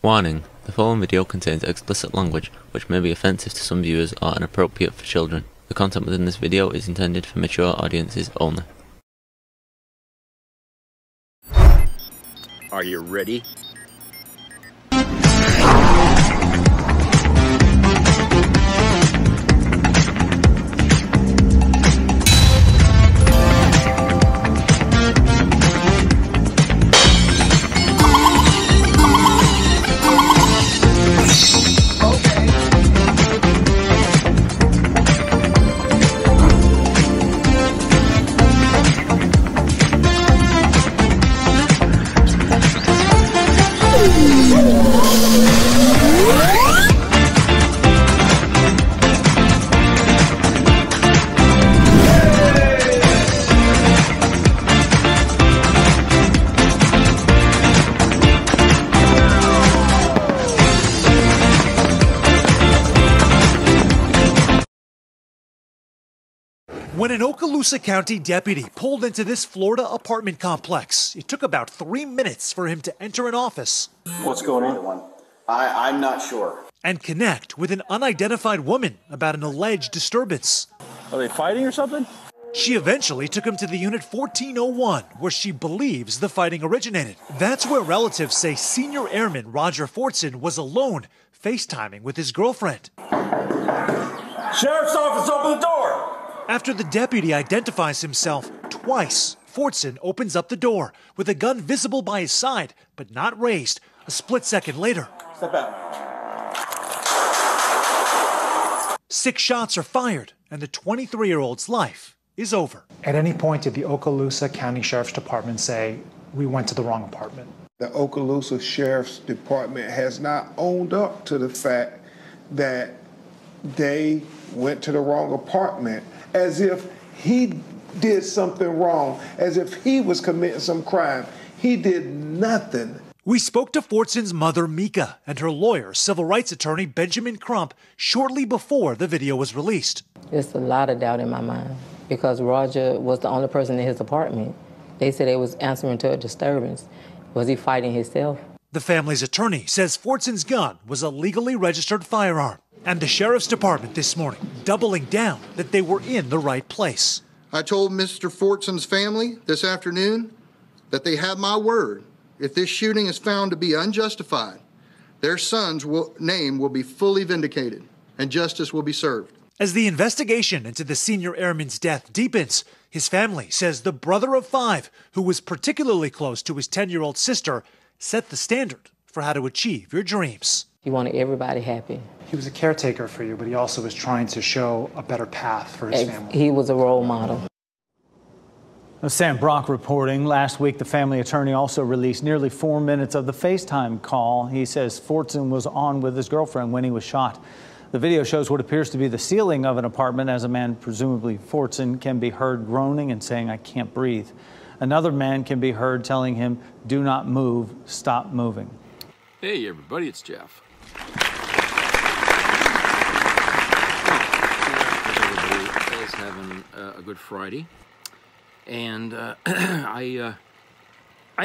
Warning: the following video contains explicit language which may be offensive to some viewers or inappropriate for children. The content within this video is intended for mature audiences only. Are you ready? When an Okaloosa County deputy pulled into this Florida apartment complex, it took about 3 minutes for him to enter an office. What's going on? I'm not sure. And connect with an unidentified woman about an alleged disturbance. Are they fighting or something? She eventually took him to the unit 1401, where she believes the fighting originated. That's where relatives say Senior Airman Roger Fortson was alone, FaceTiming with his girlfriend. Sheriff's office, open the door! After the deputy identifies himself twice, Fortson opens up the door with a gun visible by his side, but not raised, a split second later. Step out. 6 shots are fired, and the 23-year-old's life is over. At any point did the Okaloosa County Sheriff's Department say, we went to the wrong apartment? The Okaloosa Sheriff's Department has not owned up to the fact that they went to the wrong apartment, as if he did something wrong, as if he was committing some crime. He did nothing. We spoke to Fortson's mother, Mika, and her lawyer, civil rights attorney Benjamin Crump, shortly before the video was released. There's a lot of doubt in my mind because Roger was the only person in his apartment. They said they was answering to a disturbance. Was he fighting himself? The family's attorney says Fortson's gun was a legally registered firearm. And the sheriff's department this morning doubling down that they were in the right place. I told Mr. Fortson's family this afternoon that they have my word. If this shooting is found to be unjustified, their son's name will be fully vindicated and justice will be served. As the investigation into the senior airman's death deepens, his family says the brother of 5, who was particularly close to his 10-year-old sister, set the standard for how to achieve your dreams. He wanted everybody happy. He was a caretaker for you, but he also was trying to show a better path for his family. He was a role model. Sam Brock reporting. Last week, the family attorney also released nearly 4 minutes of the FaceTime call. He says Fortson was on with his girlfriend when he was shot. The video shows what appears to be the ceiling of an apartment as a man, presumably Fortson, can be heard groaning and saying, "I can't breathe." Another man can be heard telling him, "Do not move, stop moving." Hey everybody, it's Jeff. Everybody is having a good Friday, and I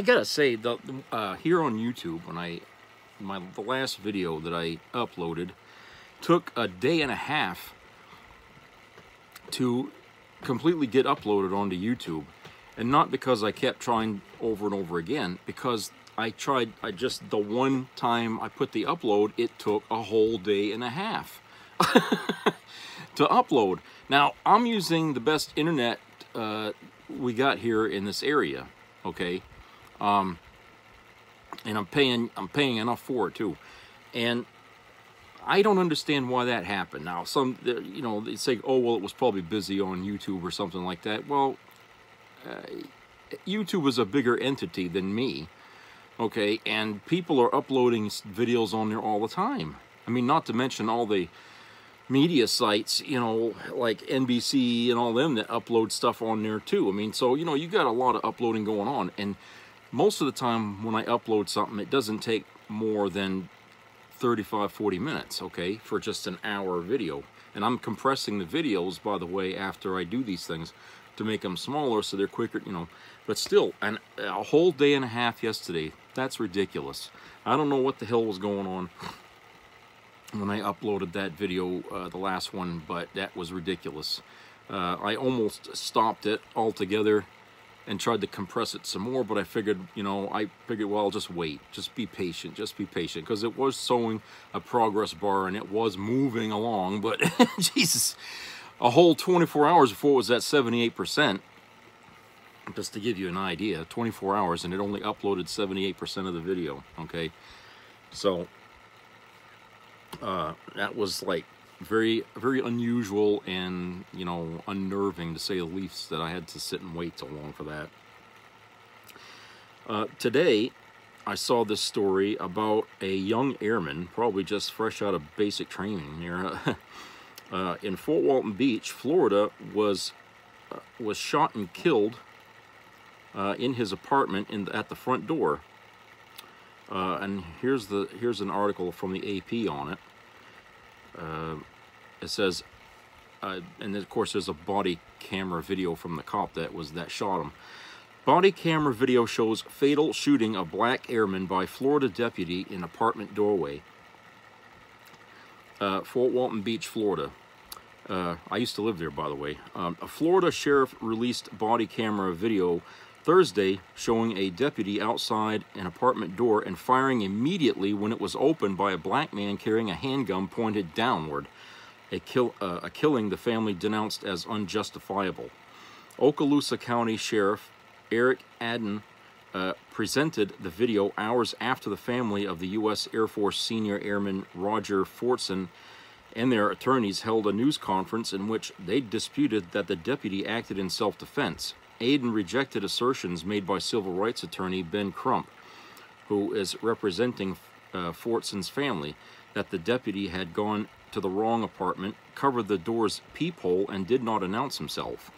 gotta say, here on YouTube, when the last video that I uploaded took a day and a half to completely get uploaded onto YouTube, and not because I kept trying over and over again, because the one time I put the upload, it took a whole day and a half to upload. Now, I'm using the best internet we got here in this area, okay? And I'm paying enough for it too. And I don't understand why that happened. Now, they say, oh, well, it was probably busy on YouTube or something like that. Well, YouTube is a bigger entity than me. Okay, and people are uploading videos on there all the time. I mean, not to mention all the media sites, like NBC and all them that upload stuff on there too. I mean, so, you got a lot of uploading going on. And most of the time when I upload something, it doesn't take more than 35-40 minutes, okay, for just an hour video. And I'm compressing the videos, by the way, after I do these things to make them smaller so they're quicker, But still, a whole day and a half yesterday. That's ridiculous. I don't know what the hell was going on when I uploaded that video, the last one, but that was ridiculous. I almost stopped it altogether and tried to compress it some more, but I figured, well, I'll just wait. Just be patient, because it was showing a progress bar and it was moving along, but Jesus, a whole 24 hours before it was at 78%. Just to give you an idea, 24 hours, and it only uploaded 78% of the video, okay? So, that was, like, very, very unusual and, unnerving, to say the least, that I had to sit and wait so long for that. Today, I saw this story about a young airman, probably just fresh out of basic training here, in Fort Walton Beach, Florida, was shot and killed in his apartment at the front door. And here's an article from the AP on it. It says, and of course there's a body camera video from the cop that shot him. Body camera video shows fatal shooting of black airman by Florida deputy in apartment doorway. Fort Walton Beach, Florida. I used to live there, by the way. A Florida sheriff released body camera video Thursday showing a deputy outside an apartment door and firing immediately when it was opened by a black man carrying a handgun pointed downward, a killing the family denounced as unjustifiable. Okaloosa County Sheriff Eric Adden presented the video hours after the family of the U.S. Air Force Senior Airman Roger Fortson and their attorneys held a news conference in which they disputed that the deputy acted in self-defense. Adden rejected assertions made by civil rights attorney Ben Crump, who is representing Fortson's family, that the deputy had gone to the wrong apartment, covered the door's peephole, and did not announce himself.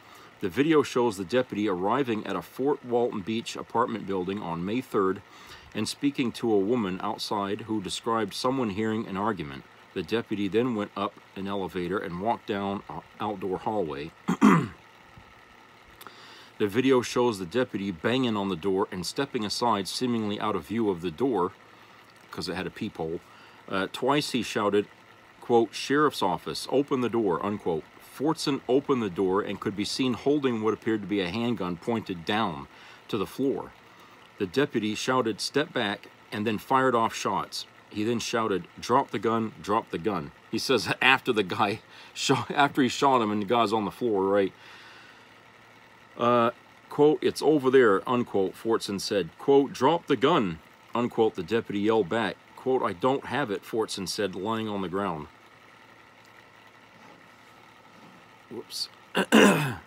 The video shows the deputy arriving at a Fort Walton Beach apartment building on May 3rd and speaking to a woman outside who described someone hearing an argument. The deputy then went up an elevator and walked down an outdoor hallway. The video shows the deputy banging on the door and stepping aside, seemingly out of view of the door, because it had a peephole. Twice he shouted, quote, "Sheriff's office, open the door," unquote. Fortson opened the door and could be seen holding what appeared to be a handgun pointed down to the floor. The deputy shouted, "Step back," and then fired off shots. He then shouted, "Drop the gun, drop the gun." He says after he shot him and the guy's on the floor, right? Quote, "It's over there," unquote, Fortson said. Quote, "Drop the gun," unquote, the deputy yelled back. Quote, "I don't have it," Fortson said, lying on the ground. Whoops. The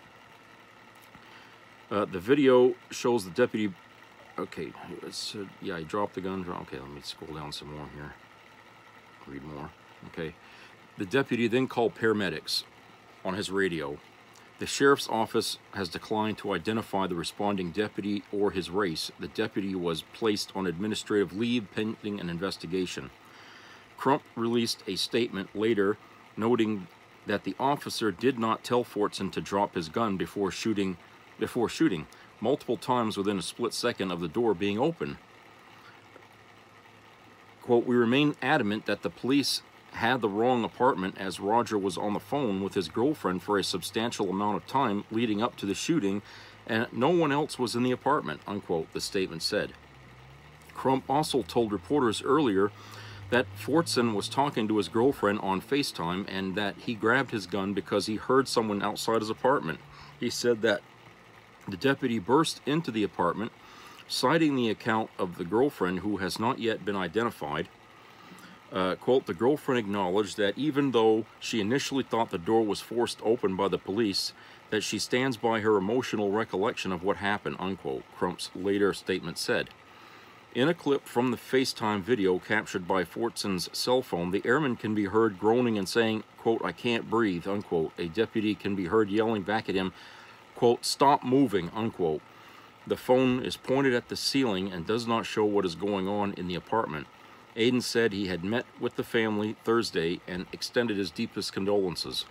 video shows the deputy. Okay, yeah, he dropped the gun. Okay, let me scroll down some more here. Read more. Okay. The deputy then called paramedics on his radio. The sheriff's office has declined to identify the responding deputy or his race. The deputy was placed on administrative leave pending an investigation. Crump released a statement later noting that the officer did not tell Fortson to drop his gun before shooting multiple times within a split second of the door being open. Quote, "We remain adamant that the police had the wrong apartment as Roger was on the phone with his girlfriend for a substantial amount of time leading up to the shooting and no one else was in the apartment," unquote, the statement said. Crump also told reporters earlier that Fortson was talking to his girlfriend on FaceTime and that he grabbed his gun because he heard someone outside his apartment. He said that the deputy burst into the apartment, citing the account of the girlfriend who has not yet been identified. Quote, "The girlfriend acknowledged that even though she initially thought the door was forced open by the police, that she stands by her emotional recollection of what happened," unquote, Crump's later statement said. In a clip from the FaceTime video captured by Fortson's cell phone, the airman can be heard groaning and saying, quote, "I can't breathe," unquote. A deputy can be heard yelling back at him, quote, "Stop moving," unquote. The phone is pointed at the ceiling and does not show what is going on in the apartment. Adden said he had met with the family Thursday and extended his deepest condolences.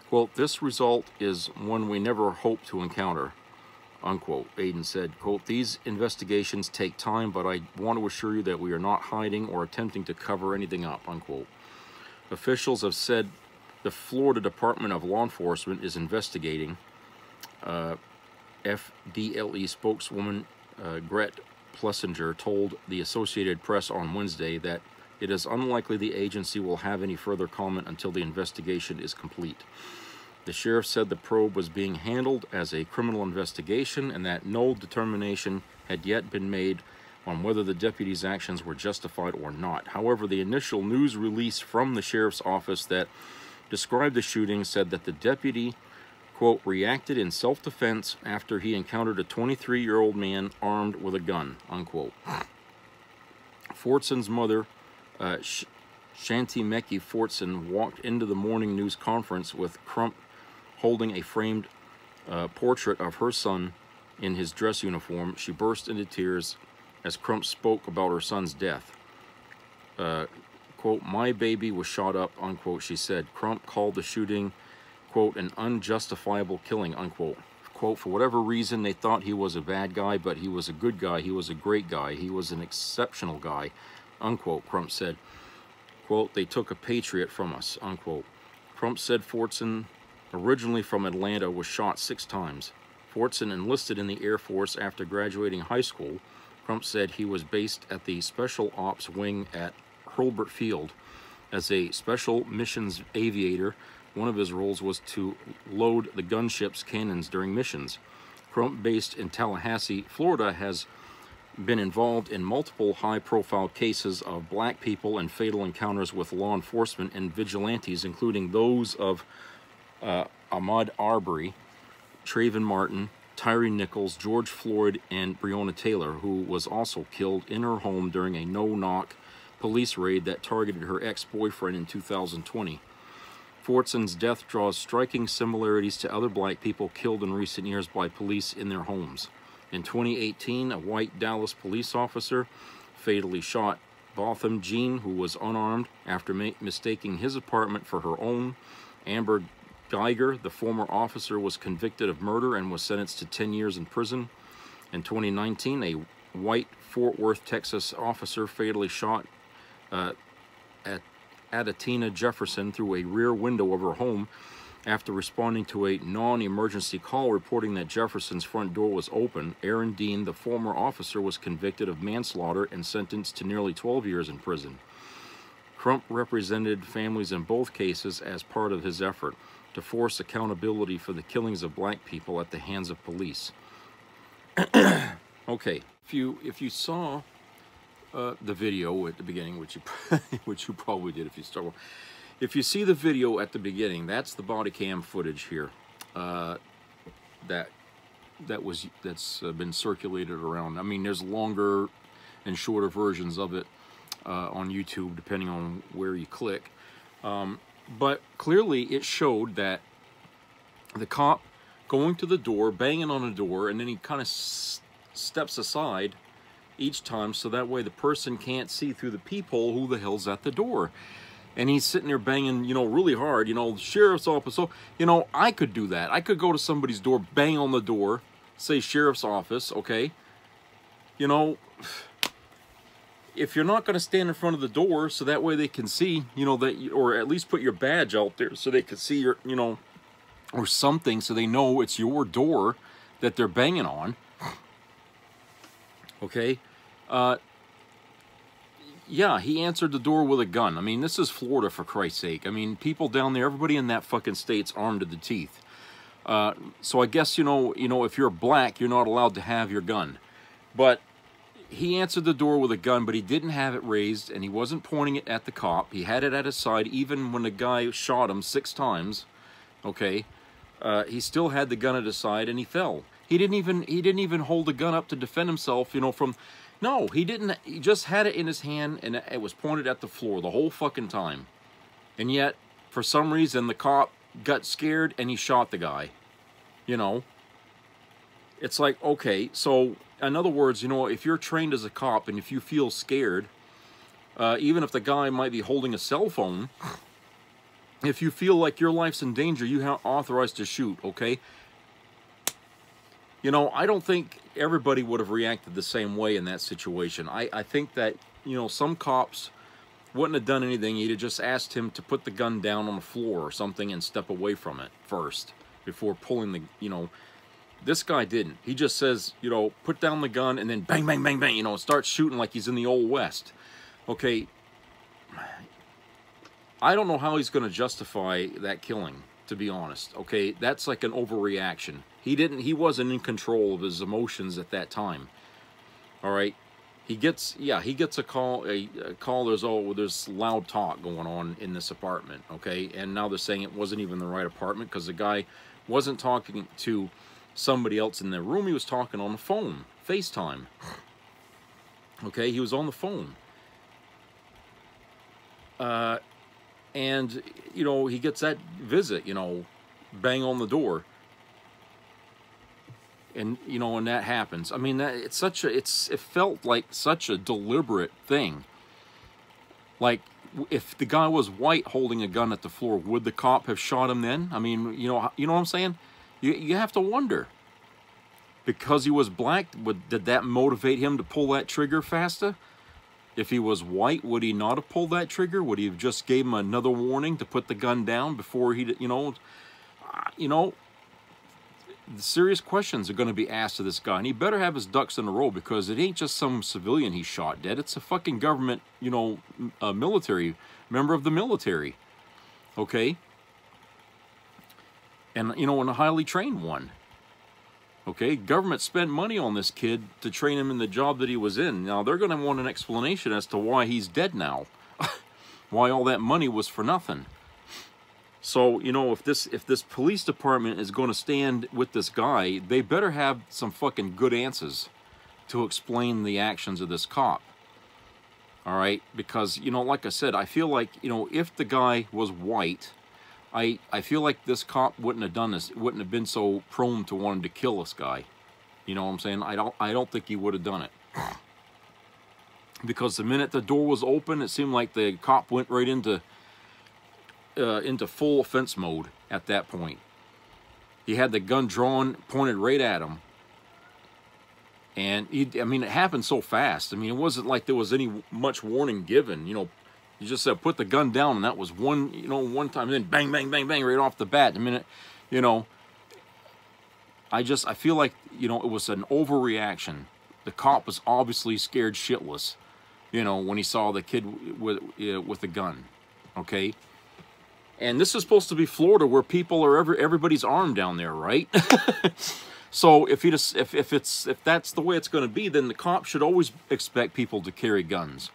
Quote, "This result is one we never hoped to encounter," unquote. Aiden said, quote, "These investigations take time, but I want to assure you that we are not hiding or attempting to cover anything up," unquote. Officials have said the Florida Department of Law Enforcement is investigating. FDLE spokeswoman Gret Plessinger told the Associated Press on Wednesday that it is unlikely the agency will have any further comment until the investigation is complete. The sheriff said the probe was being handled as a criminal investigation and that no determination had yet been made on whether the deputy's actions were justified or not. However, the initial news release from the sheriff's office that described the shooting said that the deputy, quote, reacted in self-defense after he encountered a 23-year-old man armed with a gun, unquote. Fortson's mother, Shanti Meki Fortson, walked into the morning news conference with Crump holding a framed portrait of her son in his dress uniform. She burst into tears as Crump spoke about her son's death. Quote, "My baby was shot up," unquote, she said. Crump called the shooting, quote, "an unjustifiable killing," unquote. Quote, "For whatever reason, they thought he was a bad guy, but he was a good guy. He was a great guy. He was an exceptional guy," unquote, Crump said. Quote, "They took a patriot from us," unquote. Crump said Fortson, originally from Atlanta, was shot 6 times. Fortson enlisted in the Air Force after graduating high school. Crump said he was based at the Special Ops Wing at Hurlburt Field. As a special missions aviator, one of his roles was to load the gunship's cannons during missions. Crump, based in Tallahassee, Florida, has been involved in multiple high-profile cases of black people and fatal encounters with law enforcement and vigilantes, including those of Ahmaud Arbery, Trayvon Martin, Tyree Nichols, George Floyd, and Breonna Taylor, who was also killed in her home during a no-knock police raid that targeted her ex-boyfriend in 2020. Fortson's death draws striking similarities to other black people killed in recent years by police in their homes. In 2018, a white Dallas police officer fatally shot Botham Jean, who was unarmed, after mistaking his apartment for her own. Amber Geiger, the former officer, was convicted of murder and was sentenced to 10 years in prison. In 2019, a white Fort Worth, Texas officer fatally shot Adatina Jefferson through a rear window of her home after responding to a non-emergency call reporting that Jefferson's front door was open. Aaron Dean, the former officer, was convicted of manslaughter and sentenced to nearly 12 years in prison. Crump represented families in both cases as part of his effort to force accountability for the killings of black people at the hands of police. Okay, if you saw the video at the beginning, which you probably did if you start. If you see the video at the beginning, that's the body cam footage here. That's been circulated around. I mean, there's longer and shorter versions of it on YouTube, depending on where you click. But clearly, it showed that the cop going to the door, banging on the door, and then he kind of steps aside each time so that way the person can't see through the peephole who the hell's at the door. And he's sitting there banging, really hard, the sheriff's office. So, I could do that. I could go to somebody's door, bang on the door, say sheriff's office, okay? If you're not going to stand in front of the door so that way they can see, that, or at least put your badge out there so they can see your, or something so they know it's your door that they're banging on. Okay, yeah, he answered the door with a gun. I mean, this is Florida, for Christ's sake. I mean, people down there, everybody in that fucking state's armed to the teeth. So I guess, if you're black, you're not allowed to have your gun. But he answered the door with a gun, but he didn't have it raised, and he wasn't pointing it at the cop. He had it at his side, even when the guy shot him 6 times. Okay, he still had the gun at his side, and he fell. He didn't even hold the gun up to defend himself, from... No, he didn't. He just had it in his hand, and it was pointed at the floor the whole fucking time. And yet, for some reason, the cop got scared, and he shot the guy. It's like, okay, so, in other words, if you're trained as a cop, and if you feel scared, even if the guy might be holding a cell phone, if you feel like your life's in danger, you are authorized to shoot, okay? You know, I don't think everybody would have reacted the same way in that situation. I think that, you know, some cops wouldn't have done anything. He'd have just asked him to put the gun down on the floor or something and step away from it first before pulling the, you know. This guy didn't. He just says, you know, put down the gun and then bang, bang, bang, bang, you know, start shooting like he's in the Old West. Okay, I don't know how he's going to justify that killing, to be honest. Okay, that's like an overreaction. He wasn't in control of his emotions at that time. All right, he gets a call. There's loud talk going on in this apartment. Okay, and now they're saying it wasn't even the right apartment because the guy wasn't talking to somebody else in the room. He was talking on the phone, FaceTime. Okay, he was on the phone. And, you know, he gets that visit, you know, bang on the door. And, you know, when that happens, I mean, it felt like such a deliberate thing. Like, if the guy was white holding a gun at the floor, would the cop have shot him then? I mean, you know what I'm saying? You have to wonder. Because he was black, did that motivate him to pull that trigger faster? If he was white, would he not have pulled that trigger? Would he have just gave him another warning to put the gun down before he, you know, the serious questions are going to be asked to this guy. And he better have his ducks in a row because it ain't just some civilian he shot dead. It's a fucking government, you know, military, member of the military. Okay? And, you know, and a highly trained one. Okay, government spent money on this kid to train him in the job that he was in. Now, they're going to want an explanation as to why he's dead now. Why all that money was for nothing. So, you know, if this police department is going to stand with this guy, they better have some fucking good answers to explain the actions of this cop. All right? Because, you know, like I said, I feel like, you know, if the guy was white, I feel like this cop wouldn't have done this, wouldn't have been so prone to wanting to kill this guy. You know what I'm saying? I don't think he would have done it. Because the minute the door was open, it seemed like the cop went right into full offense mode at that point. He had the gun drawn, pointed right at him. And, I mean, it happened so fast. I mean, it wasn't like there was any much warning given, you know. You just said, put the gun down, and that was one time, and then bang, bang, bang, bang, right off the bat. I mean, you know, I feel like, you know, it was an overreaction. The cop was obviously scared shitless, you know, when he saw the kid with the gun, okay? And this is supposed to be Florida, where everybody's armed down there, right? So if that's the way it's going to be, then the cop should always expect people to carry guns.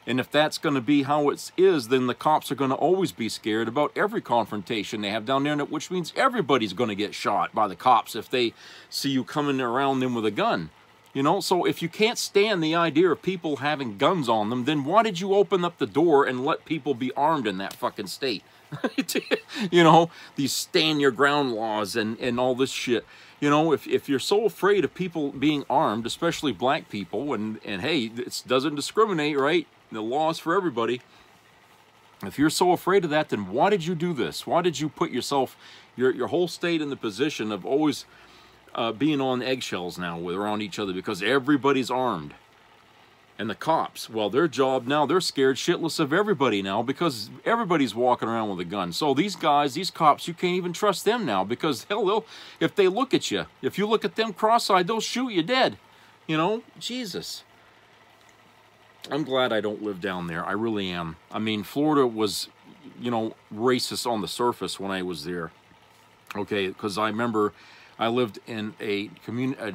And if that's going to be how it is, then the cops are going to always be scared about every confrontation they have down there, which means everybody's going to get shot by the cops if they see you coming around them with a gun. You know, so if you can't stand the idea of people having guns on them, then why did you open up the door and let people be armed in that fucking state? You know, these stand your ground laws and all this shit. You know, if you're so afraid of people being armed, especially black people, and hey, it doesn't discriminate, right? The law is for everybody. If you're so afraid of that, then why did you do this? Why did you put yourself, your whole state in the position of always being on eggshells now around each other because everybody's armed? And the cops, well, their job now, they're scared shitless of everybody now because everybody's walking around with a gun. So these guys, these cops, you can't even trust them now because, hell, if they look at you, if you look at them cross-eyed, they'll shoot you dead. You know, Jesus. I'm glad I don't live down there. I really am. I mean, Florida was, you know, racist on the surface when I was there. Okay, because I remember I lived in a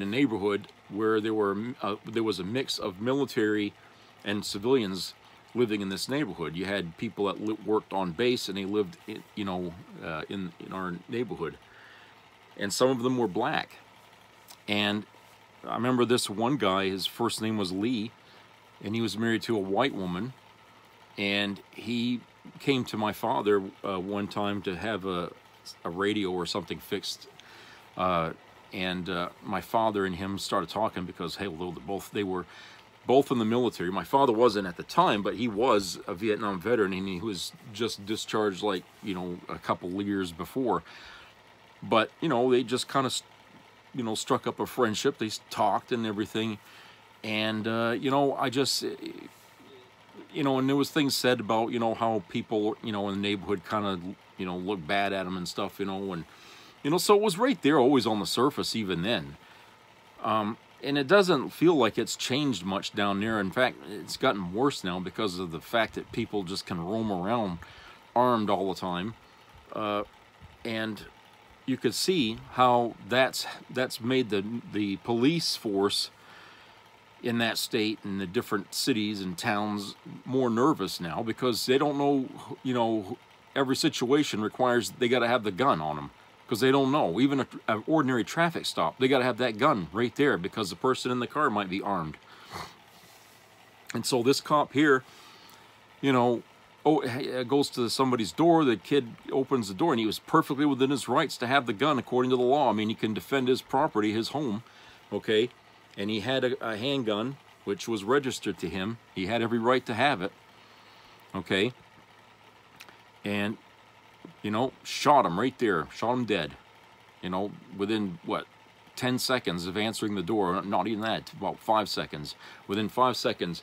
neighborhood where there was a mix of military and civilians living in this neighborhood. You had people that worked on base and they lived, in, you know, in our neighborhood, and some of them were black. And I remember this one guy. His first name was Lee. And he was married to a white woman, and he came to my father one time to have a radio or something fixed, and my father and him started talking because, hey, they were both in the military. My father wasn't at the time, but he was a Vietnam veteran, and he was just discharged, like, you know, a couple years before. But, you know, they just kind of you know, struck up a friendship. They talked and everything. And, you know, I just, you know, and there was things said about, you know, how people, you know, in the neighborhood kind of, you know, look bad at him and stuff, you know, and, you know, so it was right there, always on the surface even then. And it doesn't feel like it's changed much down there. In fact, it's gotten worse now because of the fact that people just can roam around armed all the time. And you could see how that's made the police force in that state and the different cities and towns more nervous now, because they don't know, you know, every situation requires they got to have the gun on them, because they don't know. Even an ordinary traffic stop, they got to have that gun right there because the person in the car might be armed. And so this cop here, you know, goes to somebody's door, the kid opens the door, and he was perfectly within his rights to have the gun according to the law. I mean, he can defend his property, his home, okay? And he had a handgun, which was registered to him. He had every right to have it, okay? And, you know, shot him right there, shot him dead, you know, within, what, 10 seconds of answering the door, not even that, about 5 seconds. Within 5 seconds,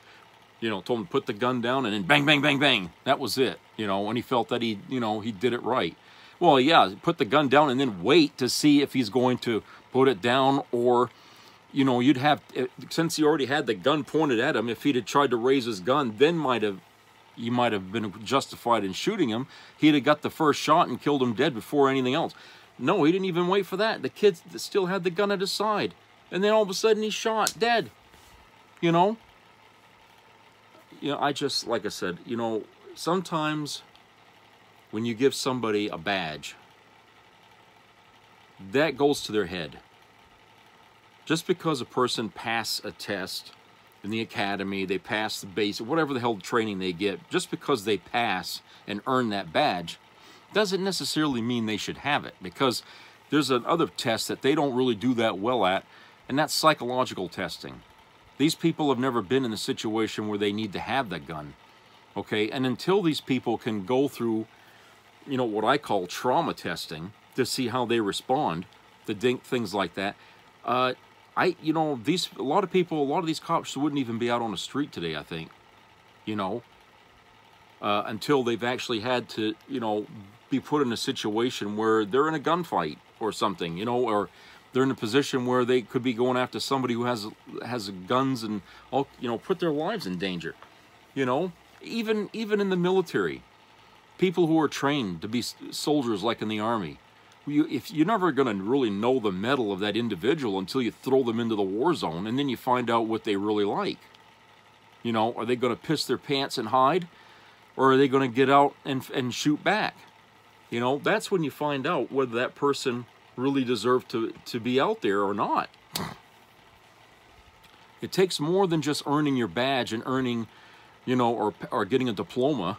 you know, told him to put the gun down, and then bang, bang, bang, bang. That was it, you know, and he felt that he, you know, he did it right. Well, yeah, put the gun down and then wait to see if he's going to put it down, or, you know, you'd have, since he already had the gun pointed at him, if he'd have tried to raise his gun, then he might have been justified in shooting him. He'd have got the first shot and killed him dead before anything else. No, he didn't even wait for that. The kid still had the gun at his side. And then all of a sudden he's shot, dead. You know? You know, I just, like I said, you know, sometimes when you give somebody a badge, that goes to their head. Just because a person passes a test in the academy, they pass the basic, whatever the hell training they get, just because they pass and earn that badge, doesn't necessarily mean they should have it, because there's another test that they don't really do that well at, and that's psychological testing. These people have never been in a situation where they need to have that gun, okay? And until these people can go through, you know, what I call trauma testing to see how they respond to things like that, you know, a lot of these cops wouldn't even be out on the street today, I think, you know, until they've actually had to, you know, be put in a situation where they're in a gunfight or something, you know, or they're in a position where they could be going after somebody who has guns and, all, you know, put their lives in danger, you know, even in the military, people who are trained to be soldiers like in the Army. If you're never going to really know the mettle of that individual until you throw them into the war zone, and then you find out what they really like. You know, are they going to piss their pants and hide, or are they going to get out and shoot back? You know, that's when you find out whether that person really deserved to be out there or not. It takes more than just earning your badge and earning, you know, or getting a diploma,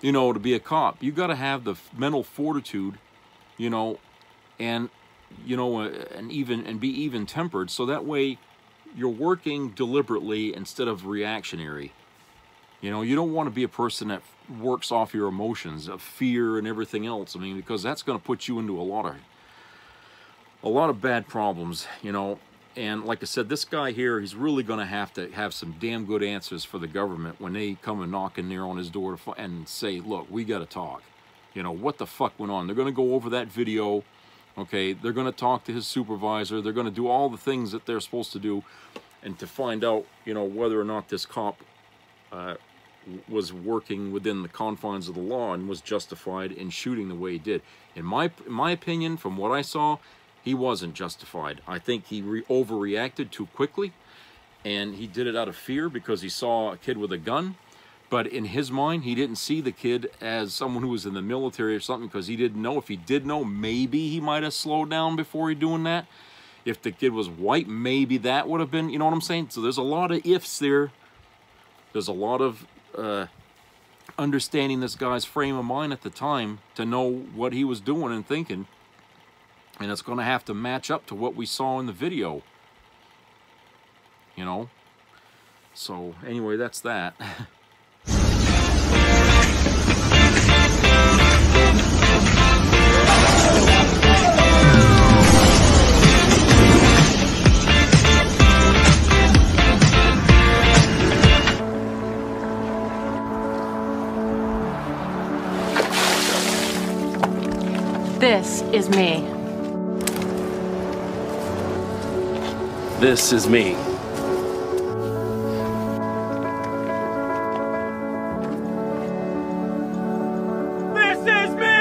you know, to be a cop. You got to have the mental fortitude, you know, and, you know, and be even tempered, so that way you're working deliberately instead of reactionary. You know, you don't want to be a person that works off your emotions of fear and everything else. I mean, because that's going to put you into a lot of bad problems, you know. And like I said, this guy here, he's really going to have some damn good answers for the government when they come and knock in there on his door and say, look, we got to talk. You know, what the fuck went on? They're going to go over that video, okay? They're going to talk to his supervisor. They're going to do all the things that they're supposed to do, and to find out, you know, whether or not this cop was working within the confines of the law and was justified in shooting the way he did. In my opinion, from what I saw, he wasn't justified. I think he overreacted too quickly, and he did it out of fear because he saw a kid with a gun. But in his mind, he didn't see the kid as someone who was in the military or something, because he didn't know. If he did know, maybe he might have slowed down before he doing that. If the kid was white, maybe that would have been, you know what I'm saying? So there's a lot of ifs there. There's a lot of understanding this guy's frame of mind at the time to know what he was doing and thinking. And it's going to have to match up to what we saw in the video. You know? So, anyway, that's that. This is me. This is me. This is me!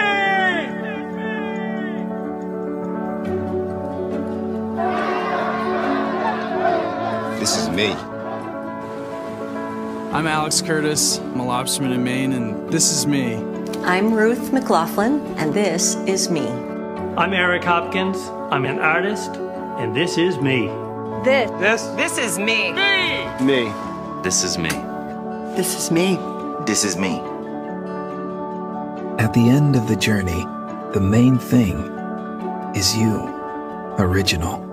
This is me. I'm Alex Curtis. I'm a lobsterman in Maine, and this is me. I'm Ruth McLaughlin, and this is me. I'm Eric Hopkins. I'm an artist, and this is me. This is me. Me. This is me. This is me. This is me. At the end of the journey, the main thing is you, original.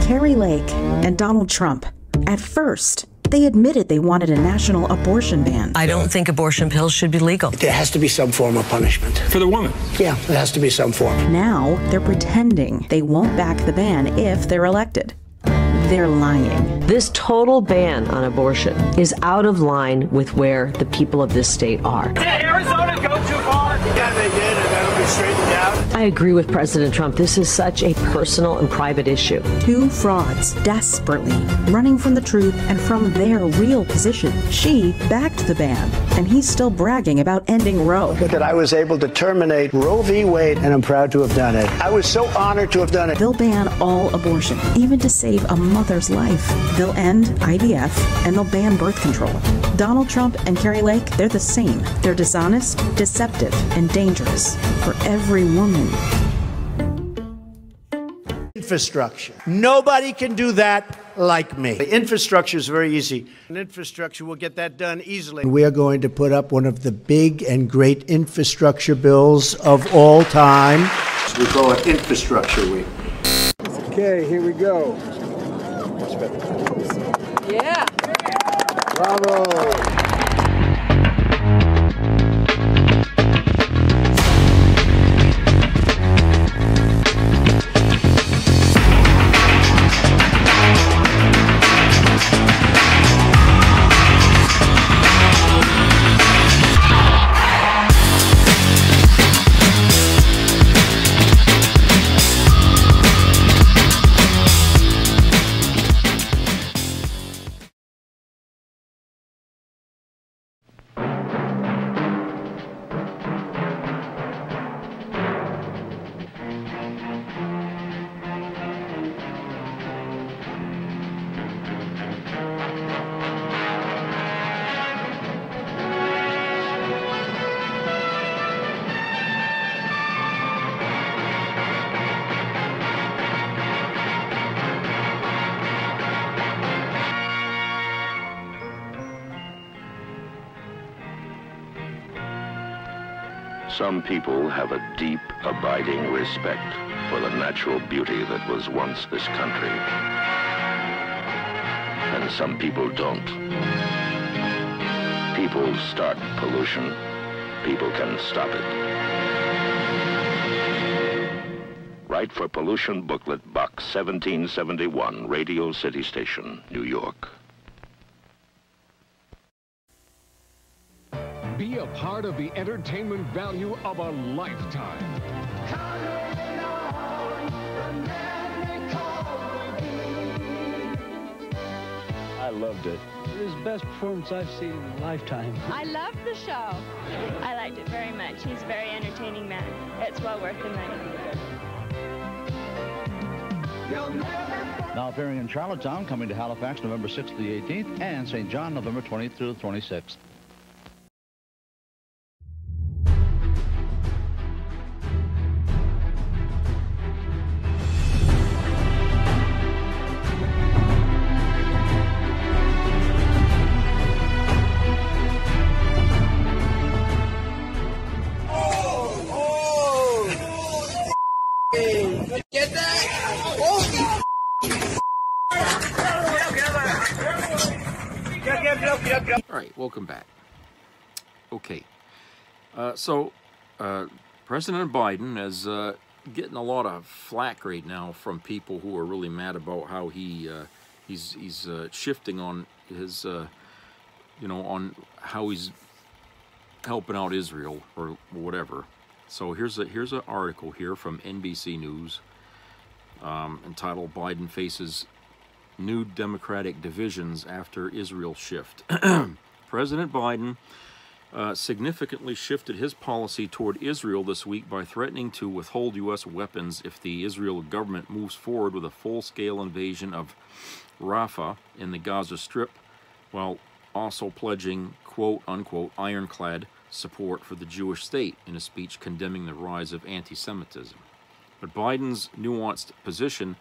Carrie Lake and Donald Trump. At first, they admitted they wanted a national abortion ban. I don't think abortion pills should be legal. There has to be some form of punishment. For the woman. Yeah, there has to be some form. Now, they're pretending they won't back the ban if they're elected. They're lying. This total ban on abortion is out of line with where the people of this state are. Did Arizona go too far? Yeah, they did, and that'll be straightened out. I agree with President Trump. This is such a personal and private issue. Two frauds desperately running from the truth and from their real position. She backed the ban, and he's still bragging about ending Roe. That I was able to terminate Roe v. Wade, and I'm proud to have done it. I was so honored to have done it. They'll ban all abortion, even to save a mother's life. They'll end IVF, and they'll ban birth control. Donald Trump and Carrie Lake, they're the same. They're dishonest, deceptive, and dangerous for every woman. Infrastructure. Nobody can do that like me. The infrastructure is very easy. An infrastructure will get that done easily. We are going to put up one of the big and great infrastructure bills of all time. We call it Infrastructure Week. Okay, here we go. Yeah. Bravo. Some people have a deep, abiding respect for the natural beauty that was once this country. And some people don't. People start pollution. People can stop it. Write for Pollution Booklet, Box 1771, Radio City Station, New York. Be a part of the entertainment value of a lifetime. I loved it. It was the best performance I've seen in a lifetime. I loved the show. I liked it very much. He's a very entertaining man. It's well worth the money. Now appearing in Charlottetown, coming to Halifax November 6th to the 18th, and St. John November 20th through the 26th. Get that? Holy All right, welcome back. Okay, so President Biden is getting a lot of flack right now from people who are really mad about how he's shifting on his on how he's helping out Israel or whatever. So here's an article here from NBC News entitled "Biden Faces New Democratic Divisions After Israel Shift." President Biden significantly shifted his policy toward Israel this week by threatening to withhold U.S. weapons if the Israel government moves forward with a full-scale invasion of Rafah in the Gaza Strip, while also pledging quote-unquote ironclad support for the Jewish state in a speech condemning the rise of anti-Semitism. But Biden's nuanced position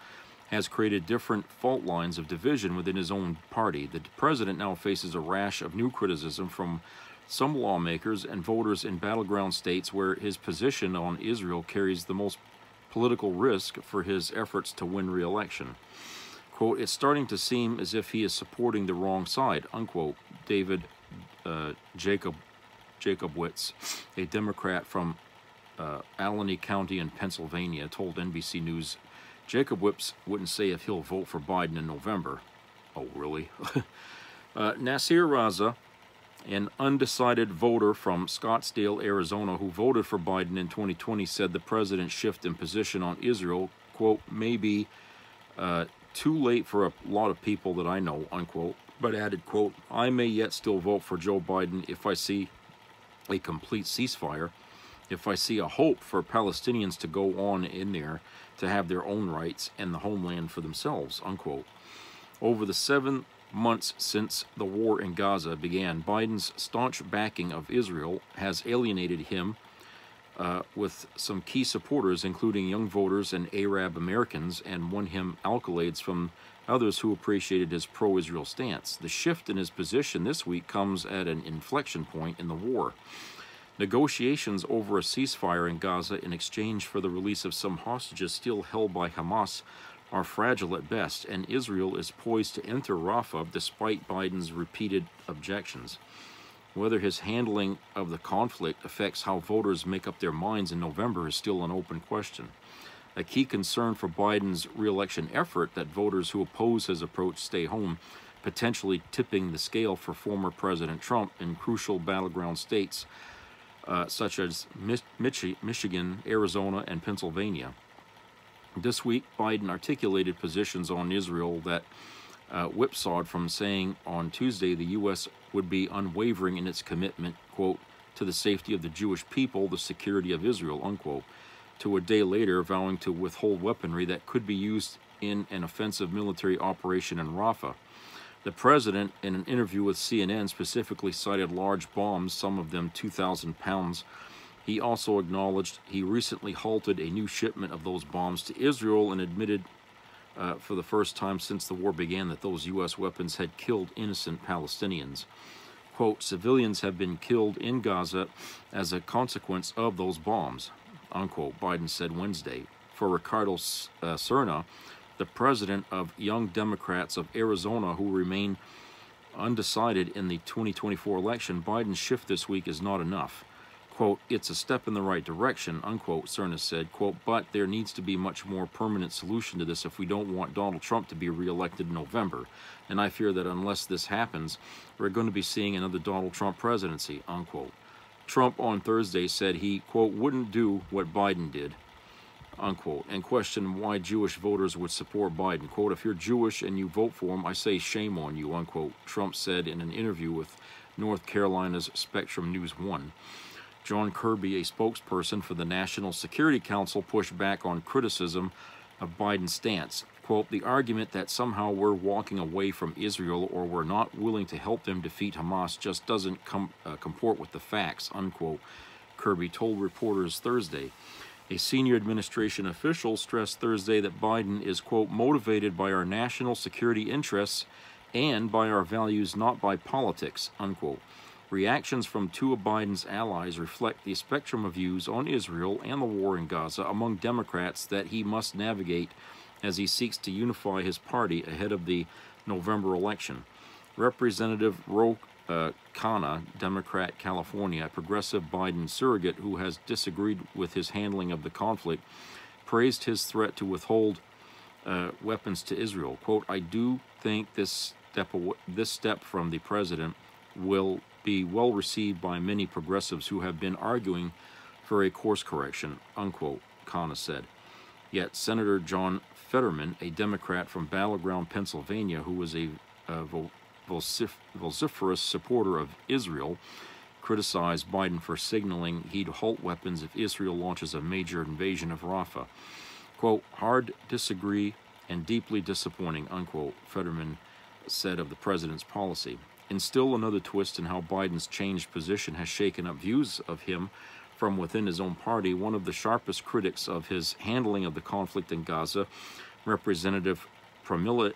has created different fault lines of division within his own party. The president now faces a rash of new criticism from some lawmakers and voters in battleground states where his position on Israel carries the most political risk for his efforts to win re-election. Quote, "It's starting to seem as if he is supporting the wrong side," unquote. David Jacobowitz, a Democrat from Allegheny County in Pennsylvania, told NBC News Jacobowitz wouldn't say if he'll vote for Biden in November. Oh, really? Nasir Raza, an undecided voter from Scottsdale, Arizona, who voted for Biden in 2020, said the president's shift in position on Israel, quote, "may be too late for a lot of people that I know," unquote, but added, quote, "I may yet still vote for Joe Biden if I see a complete ceasefire, if I see a hope for Palestinians to go on in there to have their own rights and the homeland for themselves," unquote. Over the 7 months since the war in Gaza began, Biden's staunch backing of Israel has alienated him with some key supporters, including young voters and Arab Americans, and won him accolades from others who appreciated his pro-Israel stance. The shift in his position this week comes at an inflection point in the war. Negotiations over a ceasefire in Gaza in exchange for the release of some hostages still held by Hamas are fragile at best, and Israel is poised to enter Rafah despite Biden's repeated objections. Whether his handling of the conflict affects how voters make up their minds in November is still an open question. A key concern for Biden's re-election effort that voters who oppose his approach stay home, potentially tipping the scale for former President Trump in crucial battleground states such as Michigan, Arizona, and Pennsylvania. This week, Biden articulated positions on Israel that whipsawed from saying on Tuesday the U.S. would be unwavering in its commitment, quote, to the safety of the Jewish people, the security of Israel, unquote, to a day later vowing to withhold weaponry that could be used in an offensive military operation in Rafah. The president, in an interview with CNN, specifically cited large bombs, some of them 2,000 pounds. He also acknowledged he recently halted a new shipment of those bombs to Israel and admitted for the first time since the war began that those U.S. weapons had killed innocent Palestinians. Quote, "Civilians have been killed in Gaza as a consequence of those bombs," unquote, Biden said Wednesday. For Ricardo Serna, the president of Young Democrats of Arizona, who remain undecided in the 2024 election, Biden's shift this week is not enough. Quote, "It's a step in the right direction," unquote, Serna said, quote, "but there needs to be much more permanent solution to this if we don't want Donald Trump to be reelected in November. And I fear that unless this happens, we're going to be seeing another Donald Trump presidency," unquote. Trump on Thursday said he, quote, "wouldn't do what Biden did." unquote, and questioned why Jewish voters would support Biden. Quote, if you're Jewish and you vote for him, I say shame on you, unquote, Trump said in an interview with North Carolina's Spectrum News 1. John Kirby, a spokesperson for the National Security Council, pushed back on criticism of Biden's stance. Quote, the argument that somehow we're walking away from Israel or we're not willing to help them defeat Hamas just doesn't comport with the facts, unquote, Kirby told reporters Thursday. A senior administration official stressed Thursday that Biden is, quote, motivated by our national security interests and by our values, not by politics, unquote. Reactions from two of Biden's allies reflect the spectrum of views on Israel and the war in Gaza among Democrats that he must navigate as he seeks to unify his party ahead of the November election. Representative Ro Khanna, Democrat, California, a progressive Biden surrogate who has disagreed with his handling of the conflict, praised his threat to withhold weapons to Israel. Quote, I do think this step from the president will be well received by many progressives who have been arguing for a course correction, unquote, Khanna said. Yet Senator John Fetterman, a Democrat from battleground Pennsylvania who was a vociferous supporter of Israel, criticized Biden for signaling he'd halt weapons if Israel launches a major invasion of Rafah. Quote, hard disagree and deeply disappointing, unquote, Fetterman said of the president's policy. In still another twist in how Biden's changed position has shaken up views of him from within his own party, one of the sharpest critics of his handling of the conflict in Gaza, Representative Pramila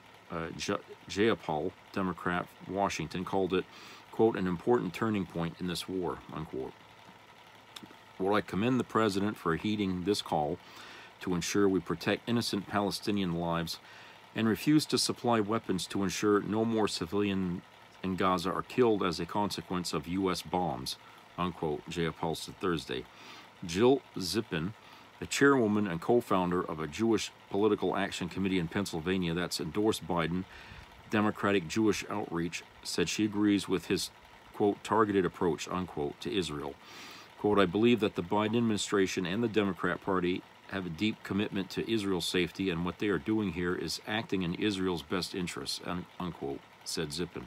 Jayapal, Democrat, Washington, called it, quote, an important turning point in this war, unquote. Well, I commend the president for heeding this call to ensure we protect innocent Palestinian lives and refuse to supply weapons to ensure no more civilians in Gaza are killed as a consequence of U.S. bombs, unquote, Jayapal said Thursday. Jill Zippin, the chairwoman and co-founder of a Jewish political action committee in Pennsylvania that's endorsed Biden, Democratic Jewish Outreach, said she agrees with his, quote, targeted approach, unquote, to Israel. Quote, I believe that the Biden administration and the Democrat Party have a deep commitment to Israel's safety, and what they are doing here is acting in Israel's best interests, unquote, said Zippin.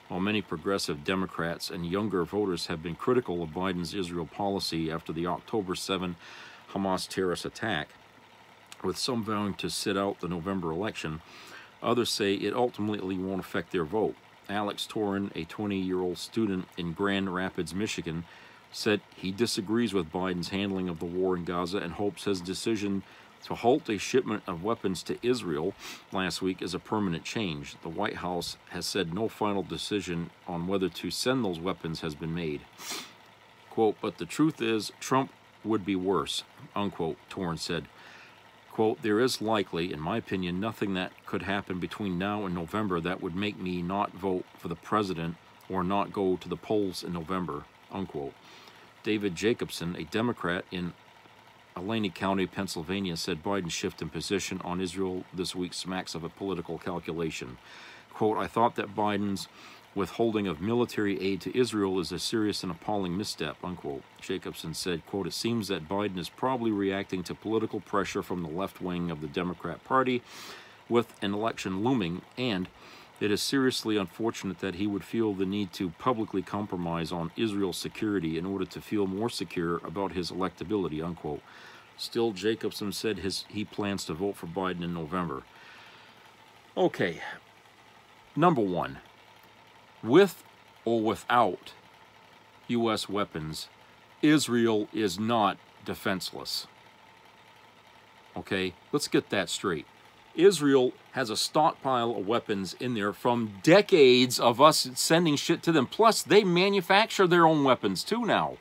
While many progressive Democrats and younger voters have been critical of Biden's Israel policy after the October 7 Hamas terrorist attack, with some vowing to sit out the November election, others say it ultimately won't affect their vote. Alex Torin, a 20-year-old student in Grand Rapids, Michigan, said he disagrees with Biden's handling of the war in Gaza and hopes his decision to halt a shipment of weapons to Israel last week is a permanent change. The White House has said no final decision on whether to send those weapons has been made. Quote, but the truth is, Trump would be worse, unquote, Torrance said. Quote, there is likely, in my opinion, nothing that could happen between now and November that would make me not vote for the president or not go to the polls in November, unquote. David Jacobson, a Democrat in Allegheny County, Pennsylvania, said Biden's shift in position on Israel this week smacks of a political calculation. Quote, I thought that Biden's withholding of military aid to Israel is a serious and appalling misstep, unquote. Jacobson said, quote, it seems that Biden is probably reacting to political pressure from the left wing of the Democrat Party with an election looming, and it is seriously unfortunate that he would feel the need to publicly compromise on Israel's security in order to feel more secure about his electability, unquote. Still, Jacobson said he plans to vote for Biden in November. Okay, number one, with or without U.S. weapons, Israel is not defenseless. Okay, let's get that straight. Israel has a stockpile of weapons in there from decades of us sending shit to them. Plus, they manufacture their own weapons too now.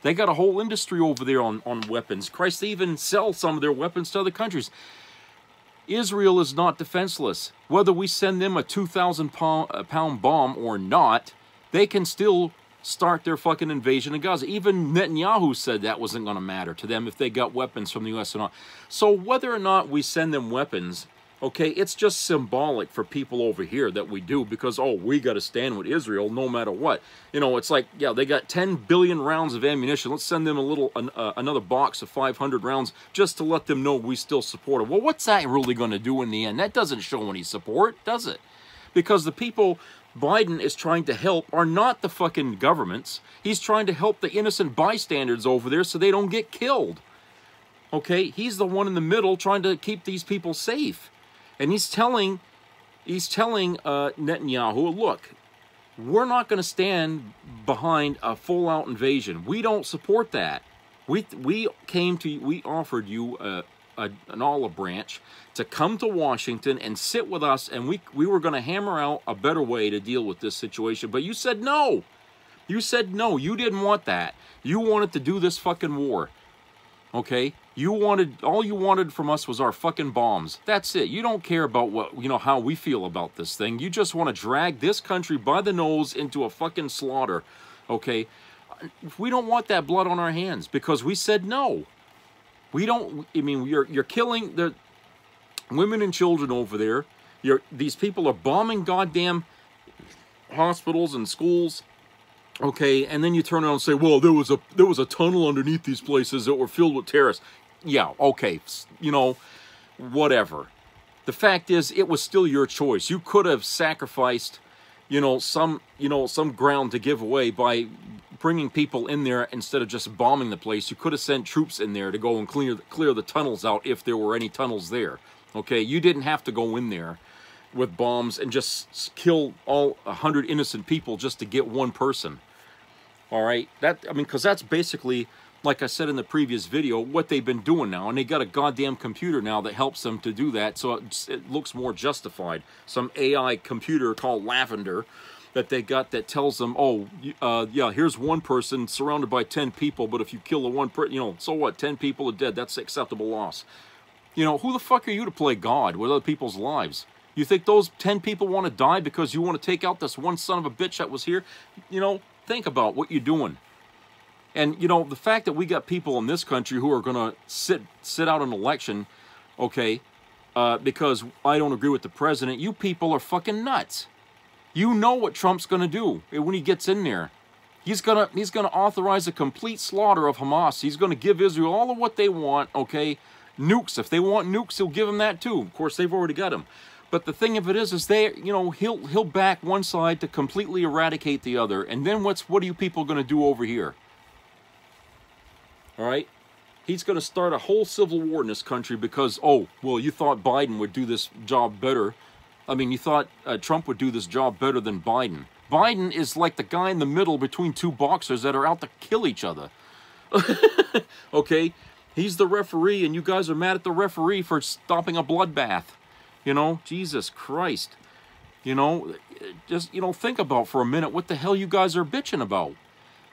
They got a whole industry over there on weapons. Christ, they even sell some of their weapons to other countries. Israel is not defenseless. Whether we send them a 2,000-pound bomb or not, they can still start their fucking invasion of Gaza. Even Netanyahu said that wasn't going to matter to them if they got weapons from the U.S. or not. So whether or not we send them weapons Okay, it's just symbolic for people over here that we do because, oh, we got to stand with Israel no matter what. You know, it's like, yeah, they got 10 billion rounds of ammunition. Let's send them another box of 500 rounds just to let them know we still support them. Well, what's that really going to do in the end? That doesn't show any support, does it? Because the people Biden is trying to help are not the fucking governments. He's trying to help the innocent bystanders over there so they don't get killed. Okay, he's the one in the middle trying to keep these people safe. And he's telling Netanyahu, look, we're not going to stand behind a full-out invasion. We don't support that. We offered you an olive branch to come to Washington and sit with us, and we were going to hammer out a better way to deal with this situation. But you said no. You said no. You didn't want that. You wanted to do this fucking war. Okay? All you wanted from us was our fucking bombs. That's it. You don't care about how we feel about this thing. You just want to drag this country by the nose into a fucking slaughter. Okay? We don't want that blood on our hands because we said no. We don't, I mean, you're killing the women and children over there. These people are bombing goddamn hospitals and schools. Okay, and then you turn around and say, well, there was a tunnel underneath these places that were filled with terrorists. Yeah, okay, whatever. The fact is, it was still your choice. You could have sacrificed, some ground to give away by bringing people in there instead of just bombing the place. You could have sent troops in there to go and clear the tunnels out if there were any tunnels there. Okay, you didn't have to go in there with bombs and just kill all 100 innocent people just to get one person. All right, because that's basically, like I said in the previous video, what they've been doing now, and they got a goddamn computer now that helps them to do that, so it looks more justified. Some AI computer called Lavender that they got that tells them, oh, yeah, here's one person surrounded by 10 people, but if you kill the one person, so what? 10 people are dead. That's acceptable loss. Who the fuck are you to play God with other people's lives? You think those 10 people want to die because you want to take out this one son of a bitch that was here? Think about what you're doing. And, the fact that we got people in this country who are going to sit out an election, okay, because I don't agree with the president, you people are fucking nuts. You know what Trump's going to do when he gets in there. He's gonna authorize a complete slaughter of Hamas. He's going to give Israel all of what they want, okay? Nukes. If they want nukes, he'll give them that too. Of course, they've already got them. But the thing of it is he'll back one side to completely eradicate the other. And then what are you people going to do over here? All right? He's going to start a whole civil war in this country because, oh, well, you thought Biden would do this job better. I mean, you thought Trump would do this job better than Biden. Biden is like the guy in the middle between two boxers that are out to kill each other. Okay? He's the referee, and you guys are mad at the referee for stopping a bloodbath. Jesus Christ. Just, think about for a minute what the hell you guys are bitching about.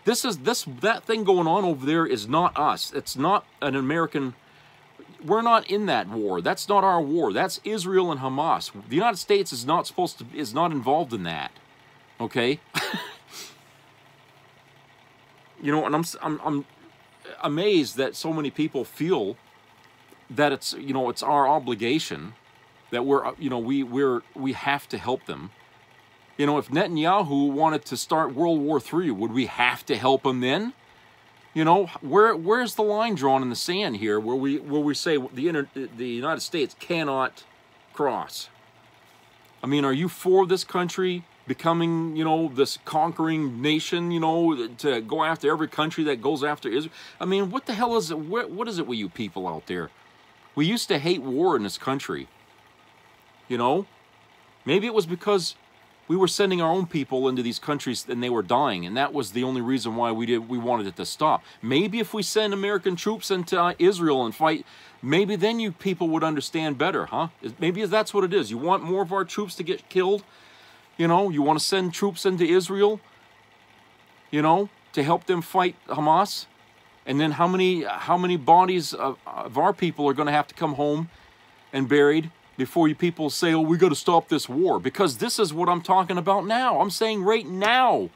That thing going on over there is not us. It's not an American. We're not in that war. That's not our war. That's Israel and Hamas. The United States is not involved in that. Okay? And I'm amazed that so many people feel that it's our obligation that we have to help them. If Netanyahu wanted to start World War III, would we have to help him then? Where's the line drawn in the sand here where we say the United States cannot cross? I mean, are you for this country becoming, this conquering nation, to go after every country that goes after Israel? I mean, what the hell is it? What is it with you people out there? We used to hate war in this country. Maybe it was because we were sending our own people into these countries and they were dying, and that was the only reason why we wanted it to stop. Maybe if we send American troops into Israel and fight, maybe then you people would understand better, huh? Maybe that's what it is. You want more of our troops to get killed? You want to send troops into Israel? To help them fight Hamas? And then how many bodies of our people are going to have to come home and buried before you people say, oh, we got to stop this war? Because this is what I'm talking about now. I'm saying right now,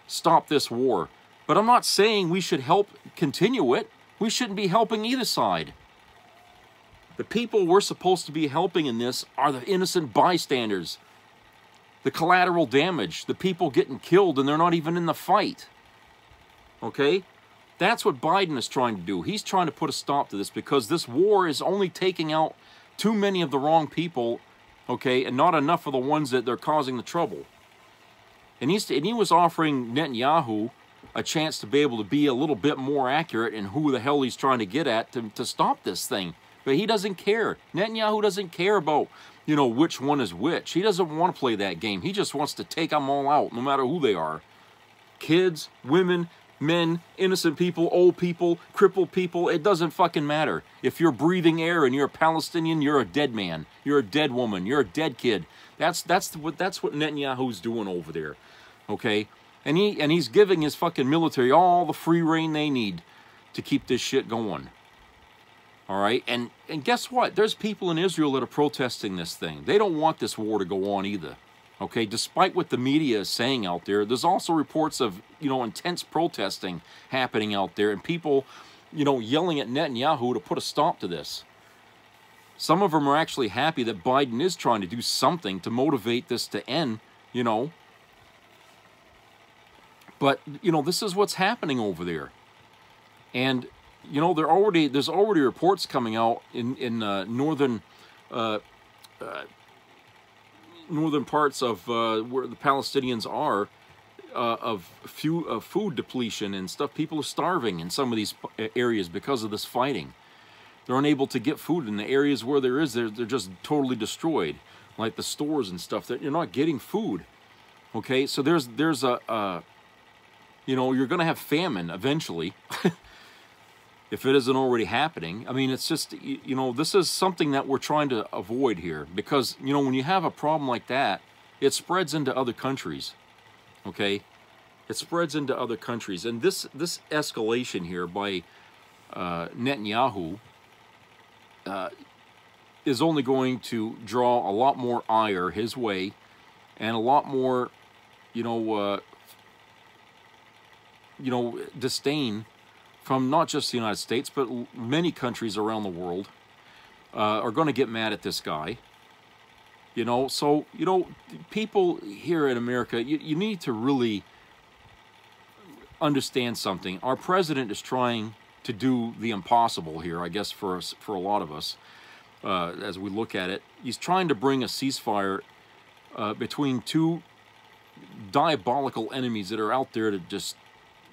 stop this war. But I'm not saying we should help continue it. We shouldn't be helping either side. The people we're supposed to be helping in this are the innocent bystanders. The collateral damage, the people getting killed and they're not even in the fight. Okay? That's what Biden is trying to do. He's trying to put a stop to this because this war is only taking out too many of the wrong people, okay, and not enough of the ones that they're causing the trouble. And he was offering Netanyahu a chance to be able to be a little bit more accurate in who the hell he's trying to get at to stop this thing. But he doesn't care. Netanyahu doesn't care about, you know, which one is which. He doesn't want to play that game. He just wants to take them all out, no matter who they are. Kids, women, men, innocent people, old people, crippled people, it doesn't fucking matter. If you're breathing air and you're a Palestinian, you're a dead man. You're a dead woman. You're a dead kid. That's what Netanyahu's doing over there. Okay? And he's giving his fucking military all the free rein they need to keep this shit going. All right? And guess what? There's people in Israel that are protesting this thing. They don't want this war to go on either. Okay? Despite what the media is saying out there, there's also reports of, you know, intense protesting happening out there and people, you know, yelling at Netanyahu to put a stop to this. Some of them are actually happy that Biden is trying to do something to motivate this to end, you know. But, you know, this is what's happening over there. And, you know, there's already reports coming out in northern parts of where the Palestinians are of food depletion and stuff. People are starving in some of these areas because of this fighting. They're unable to get food in the areas where there is. They're just totally destroyed, like the stores and stuff. That you're not getting food. Okay, so there's a you know, you're going to have famine eventually, if it isn't already happening. I mean, it's just, you know, this is something that we're trying to avoid here. Because, you know, when you have a problem like that, it spreads into other countries. Okay? It spreads into other countries. And this escalation here by Netanyahu is only going to draw a lot more ire his way and a lot more, you know, disdain from not just the United States, but many countries around the world are going to get mad at this guy. You know, so, you know, people here in America, you need to really understand something. Our president is trying to do the impossible here, I guess, for a lot of us, as we look at it. He's trying to bring a ceasefire between two diabolical enemies that are out there to just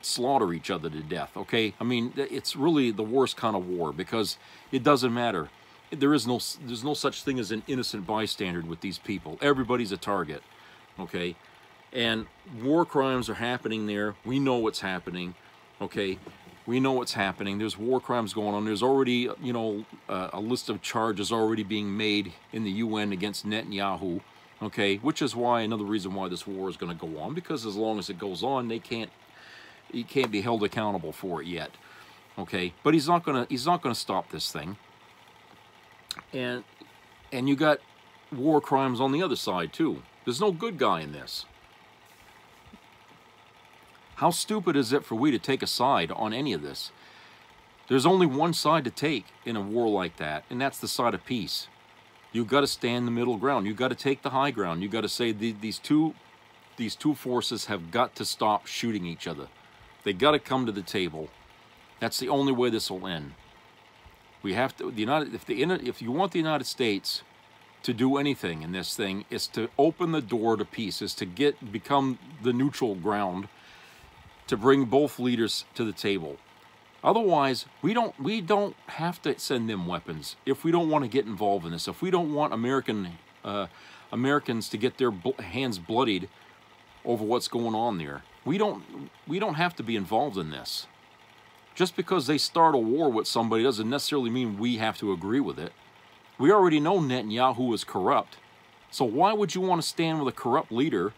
slaughter each other to death. Okay, I mean, it's really the worst kind of war because it doesn't matter. There's no such thing as an innocent bystander with these people. Everybody's a target. Okay, and war crimes are happening there. We know what's happening. Okay, we know what's happening. There's war crimes going on. There's already, you know, a list of charges already being made in the UN against Netanyahu. Okay, which is why another reason why this war is going to go on, because as long as it goes on, he can't be held accountable for it yet. Okay, but he's not gonna stop this thing. And you got war crimes on the other side too. There's no good guy in this. How stupid is it for we to take a side on any of this? There's only one side to take in a war like that, and that's the side of peace. You've got to stand the middle ground. You've got to take the high ground. You've got to say these two forces have got to stop shooting each other. They got to come to the table. That's the only way this will end. We have to. If you want the United States to do anything in this thing, is to open the door to peace. Is to become the neutral ground to bring both leaders to the table. Otherwise, we don't have to send them weapons if we don't want to get involved in this. If we don't want Americans to get their hands bloodied over what's going on there. We don't have to be involved in this. Just because they start a war with somebody doesn't necessarily mean we have to agree with it. We already know Netanyahu is corrupt. So why would you want to stand with a corrupt leader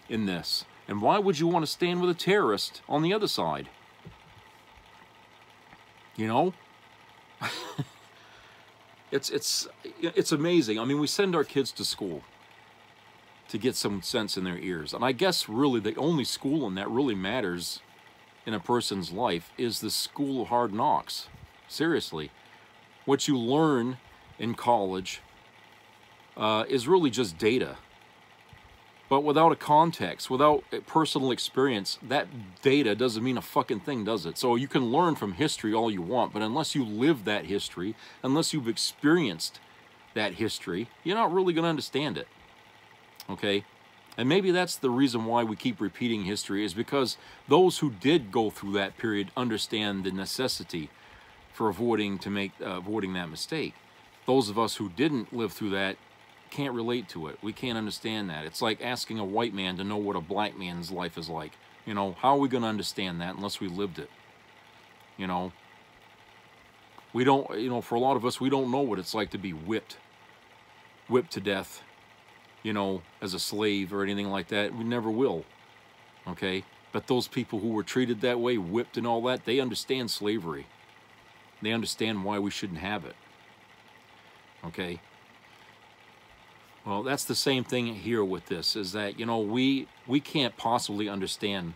in this? And why would you want to stand with a terrorist on the other side? You know? It's amazing. I mean, we send our kids to school to get some sense in their ears. And I guess really the only schooling that really matters in a person's life is the school of hard knocks. Seriously. What you learn in college is really just data. But without a context, without a personal experience, that data doesn't mean a fucking thing, does it? So you can learn from history all you want, but unless you live that history, unless you've experienced that history, you're not really going to understand it. Okay? And maybe that's the reason why we keep repeating history, is because those who did go through that period understand the necessity for avoiding that mistake. Those of us who didn't live through that can't relate to it. We can't understand that. It's like asking a white man to know what a black man's life is like. You know, how are we going to understand that unless we lived it? You know, we don't, you know, for a lot of us, we don't know what it's like to be whipped to death, you know, as a slave or anything like that. We never will. Okay? But those people who were treated that way, whipped and all that, they understand slavery. They understand why we shouldn't have it. Okay? Well, that's the same thing here with this, is that, you know, we can't possibly understand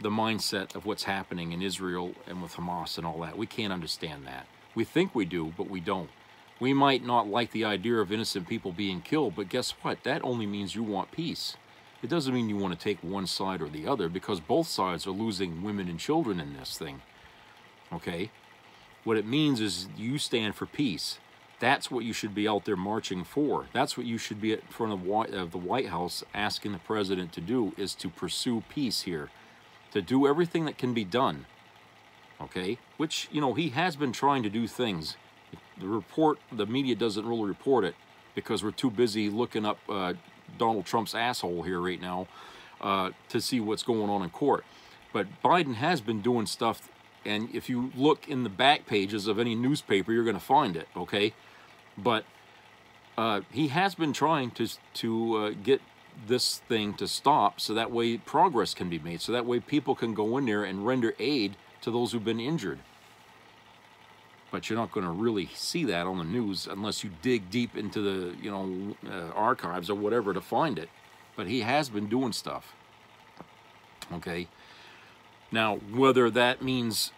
the mindset of what's happening in Israel and with Hamas and all that. We can't understand that. We think we do, but we don't. We might not like the idea of innocent people being killed, but guess what? That only means you want peace. It doesn't mean you want to take one side or the other, because both sides are losing women and children in this thing. Okay? What it means is you stand for peace. That's what you should be out there marching for. That's what you should be in front of the White House asking the president to do, is to pursue peace here. To do everything that can be done. Okay? Which, you know, he has been trying to do things. The media doesn't really report it because we're too busy looking up Donald Trump's asshole here right now to see what's going on in court. But Biden has been doing stuff, and if you look in the back pages of any newspaper, you're going to find it, okay? But he has been trying to get this thing to stop, so that way progress can be made, so that way people can go in there and render aid to those who've been injured. But you're not going to really see that on the news unless you dig deep into the, you know, archives or whatever to find it. But he has been doing stuff. Okay? Now, whether that means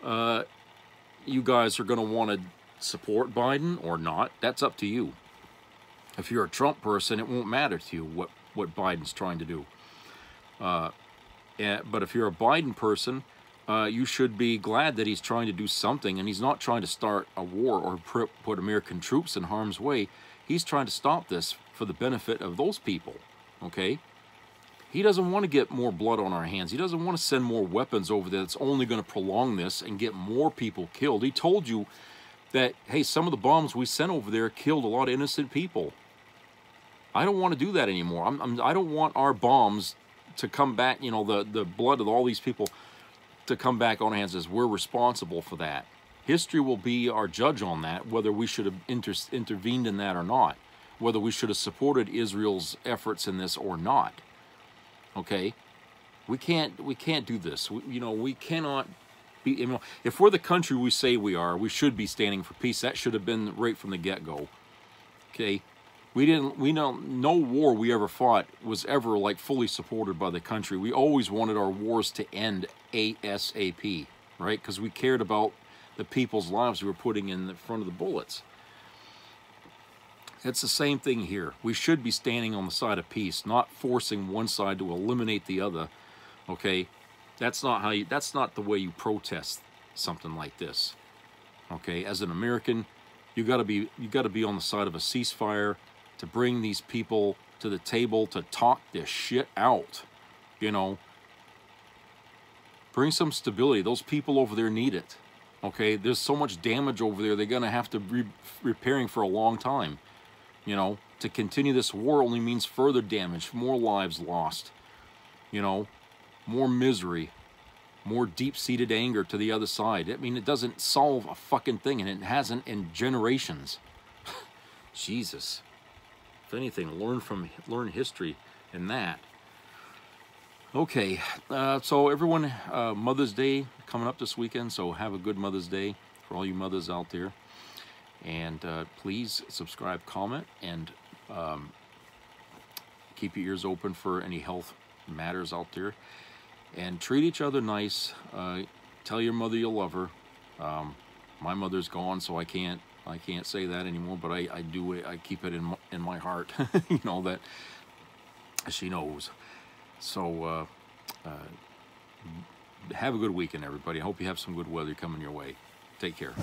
you guys are going to want to support Biden or not, that's up to you. If you're a Trump person, it won't matter to you what Biden's trying to do. But if you're a Biden person, you should be glad that he's trying to do something, and he's not trying to start a war or put American troops in harm's way. He's trying to stop this for the benefit of those people, okay? He doesn't want to get more blood on our hands. He doesn't want to send more weapons over there that's only going to prolong this and get more people killed. He told you that, hey, some of the bombs we sent over there killed a lot of innocent people. I don't want to do that anymore. I don't want our bombs to come back, you know, the blood of all these people to come back on our hands, as we're responsible for that. History will be our judge on that, whether we should have intervened in that or not, whether we should have supported Israel's efforts in this or not. Okay, we can't do this. We cannot be. You know, if we're the country we say we are, we should be standing for peace. That should have been right from the get-go. Okay, no war we ever fought was ever like fully supported by the country. We always wanted our wars to end ASAP, right? Because we cared about the people's lives we were putting in the front of the bullets. It's the same thing here. We should be standing on the side of peace, not forcing one side to eliminate the other. Okay, that's not the way you protest something like this. Okay, as an American, you got to be on the side of a ceasefire, to bring these people to the table to talk this shit out. You know, bring some stability. Those people over there need it. Okay, there's so much damage over there, they're gonna have to be repairing for a long time. You know, to continue this war only means further damage, more lives lost, you know, more misery, more deep-seated anger to the other side. I mean, it doesn't solve a fucking thing, and it hasn't in generations. Jesus. If anything, learn history in that. Okay, so everyone, Mother's Day coming up this weekend, so have a good Mother's Day for all you mothers out there. And please subscribe, comment, and keep your ears open for any health matters out there. And treat each other nice. Tell your mother you love her. My mother's gone, so I can't I can't say that anymore, but I do. I keep it in my heart, you know, that she knows. So have a good weekend, everybody. I hope you have some good weather coming your way. Take care.